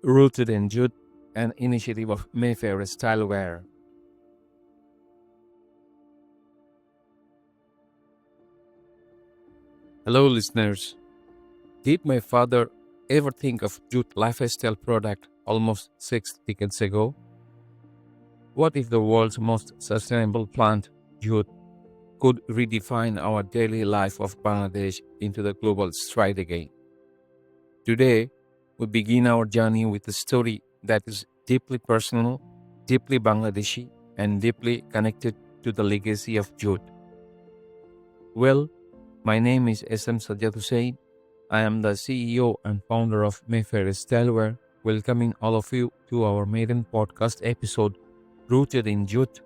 Rooted in Jute, an initiative of Mayfair Stylewear. Hello, listeners. Did my father ever think of jute lifestyle product almost 6 decades ago? What if the world's most sustainable plant, jute, could redefine our daily life of Bangladesh into the global stride again? Today, we begin our journey with a story that is deeply personal, deeply Bangladeshi, and deeply connected to the legacy of jute. Well, my name is SM Sajjad Hussain. I am the CEO and founder of Mayfair Stylewear, welcoming all of you to our maiden podcast episode, Rooted in Jute,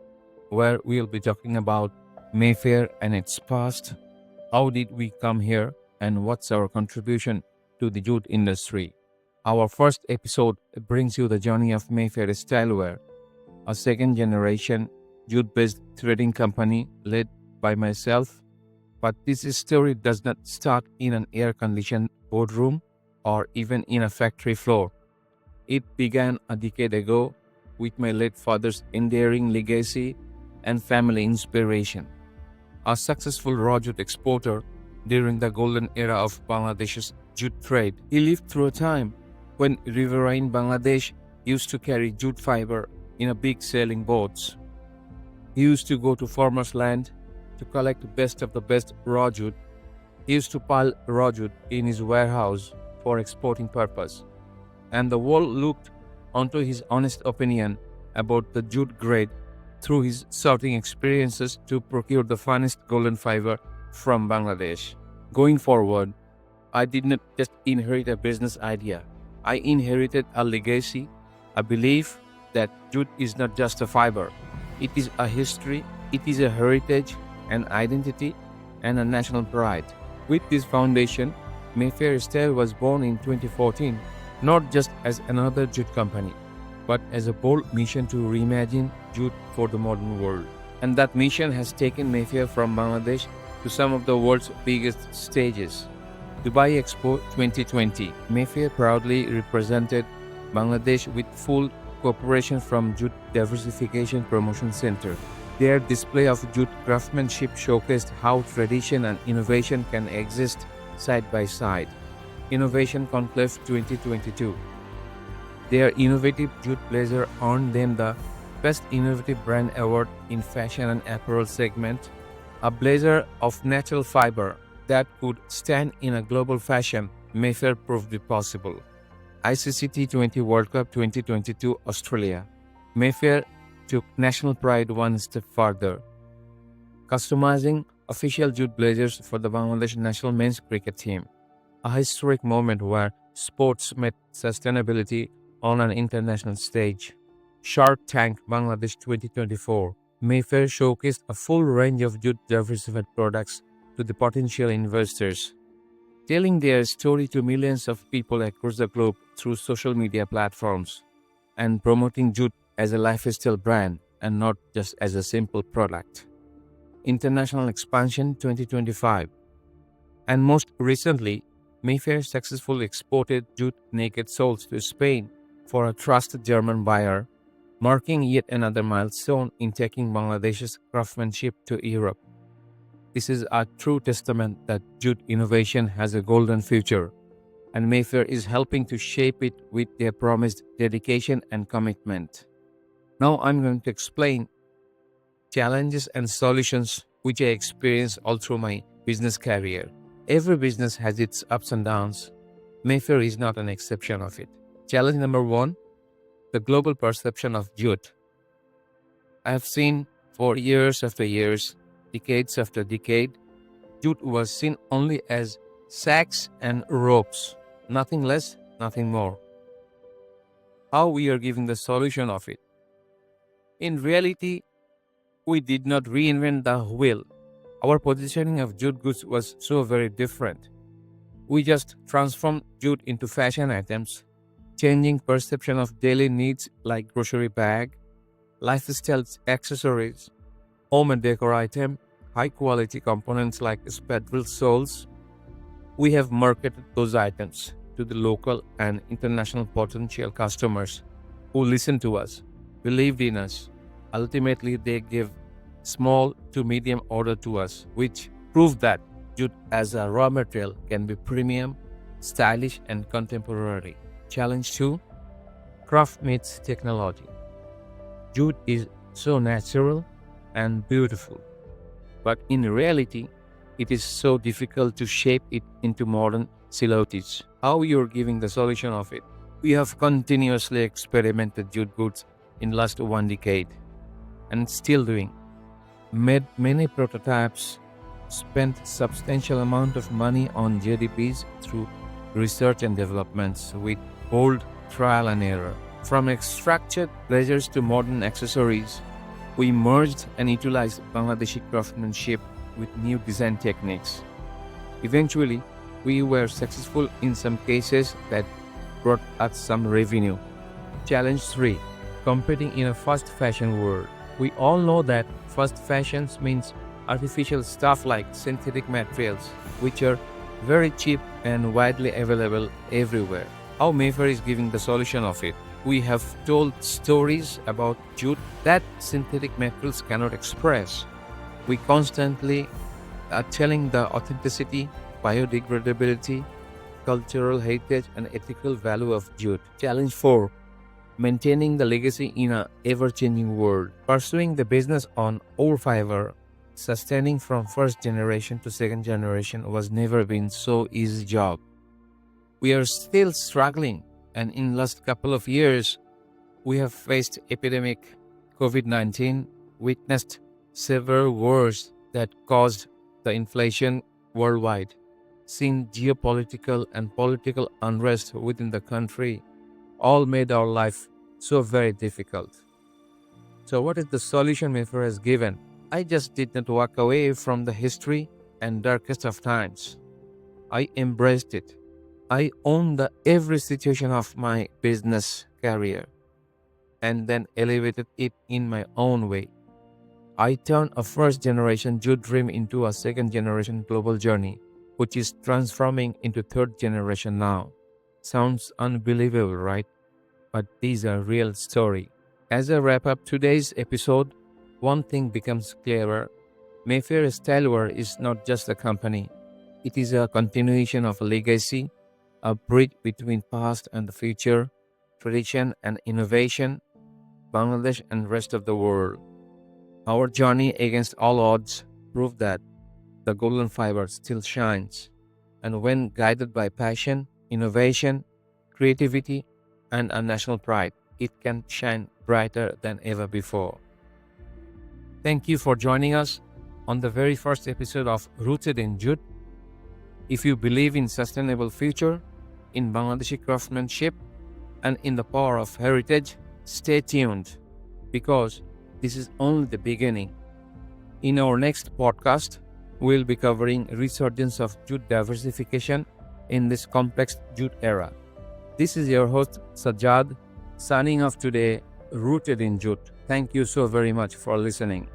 where we'll be talking about Mayfair and its past. How did we come here, and what's our contribution to the jute industry? Our first episode brings you the journey of Mayfair Stylewear, a second generation jute-based trading company led by myself. But this story does not start in an air-conditioned boardroom or even in a factory floor. It began a decade ago with my late father's enduring legacy and family inspiration. A successful raw jute exporter during the golden era of Bangladesh's jute trade, he lived through a time when riverine Bangladesh used to carry jute fiber in a big sailing boats. He used to go to farmers' land to collect the best of the best raw jute. He used to pile raw jute in his warehouse for exporting purpose. And the world looked onto his honest opinion about the jute grade through his sorting experiences to procure the finest golden fiber from Bangladesh. Going forward, I did not just inherit a business idea. I inherited a legacy, a belief that jute is not just a fiber. It is a history, it is a heritage, an identity, and a national pride. With this foundation, Mayfair Style was born in 2014, not just as another jute company, but as a bold mission to reimagine jute for the modern world. And that mission has taken Mayfair from Bangladesh to some of the world's biggest stages. Dubai Expo 2020, Mayfair proudly represented Bangladesh with full cooperation from Jute Diversification Promotion Center. Their display of jute craftsmanship showcased how tradition and innovation can exist side by side. Innovation Conclave 2022. Their innovative jute blazer earned them the Best Innovative Brand Award in Fashion and Apparel segment, a blazer of natural fiber that could stand in a global fashion. Mayfair proved it possible. ICC T20 World Cup 2022 Australia. Mayfair took national pride one step further, customizing official jute blazers for the Bangladesh national men's cricket team, a historic moment where sports met sustainability on an international stage. Shark Tank Bangladesh 2024, Mayfair showcased a full range of jute diversified products to the potential investors, telling their story to millions of people across the globe through social media platforms, and promoting jute as a lifestyle brand and not just as a simple product. International Expansion 2025. And most recently, Mayfair successfully exported jute naked soles to Spain for a trusted German buyer, marking yet another milestone in taking Bangladesh's craftsmanship to Europe. This is a true testament that jute innovation has a golden future, and Mayfair is helping to shape it with their promised dedication and commitment. Now I'm going to explain challenges and solutions which I experienced all through my business career. Every business has its ups and downs. Mayfair is not an exception of it. Challenge number 1, the global perception of jute. I have seen for years after years, decades after decade, jute was seen only as sacks and ropes, nothing less, nothing more. How we are giving the solution of it? In reality, we did not reinvent the wheel. Our positioning of jute goods was so very different. We just transformed jute into fashion items, changing perception of daily needs like grocery bag, lifestyle accessories, home and decor item, high quality components like spandrel soles. We have marketed those items, to the local and international potential customers who listened to us, believed in us. Ultimately, they gave small to medium order to us, which proved that jute as a raw material can be premium, stylish, and contemporary. Challenge 2: Craft meets technology. Jute is so natural and beautiful, but in reality, it is so difficult to shape it into modern silhouettes. How you're giving the solution of it? We have continuously experimented jute goods in last 1 decade and still doing. Made many prototypes, spent substantial amount of money on JDPs through research and developments with bold trial and error. From extracted pleasures to modern accessories, we merged and utilized Bangladeshi craftsmanship with new design techniques. Eventually, we were successful in some cases that brought us some revenue. Challenge 3: Competing in a fast fashion world. We all know that fast fashions means artificial stuff like synthetic materials, which are very cheap and widely available everywhere. How Mayfair is giving the solution of it? We have told stories about jute that synthetic materials cannot express. We constantly are telling the authenticity, biodegradability, cultural heritage, and ethical value of jute. Challenge 4: Maintaining the legacy in an ever-changing world. Pursuing the business on ore fiber, sustaining from first generation to second generation was never been so easy job. We are still struggling, and in last couple of years, we have faced epidemic COVID-19, witnessed several wars that caused the inflation worldwide, seen geopolitical and political unrest within the country, all made our life so very difficult. So what is the solution Mayfair has given? I just did not walk away from the history and darkest of times. I embraced it. I owned every situation of my business career and then elevated it in my own way. I turned a first generation jute dream into a second generation global journey, which is transforming into third generation now. Sounds unbelievable, right? But these are real story. As I wrap up today's episode, one thing becomes clearer. Mayfair Stylewear is not just a company. It is a continuation of a legacy, a bridge between past and the future, tradition and innovation, Bangladesh and rest of the world. Our journey against all odds proved that the golden fiber still shines, and when guided by passion, innovation, creativity, and a national pride, it can shine brighter than ever before. Thank you for joining us on the very first episode of Rooted in Jute. If you believe in sustainable future, in Bangladeshi craftsmanship, and in the power of heritage, stay tuned, because this is only the beginning. In our next podcast, we'll be covering resurgence of jute diversification in this complex jute era. This is your host Sajjad, signing off today, Rooted in Jute. Thank you so very much for listening.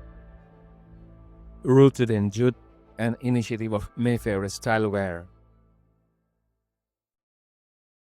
Rooted in Jute, an initiative of Mayfair Stylewear.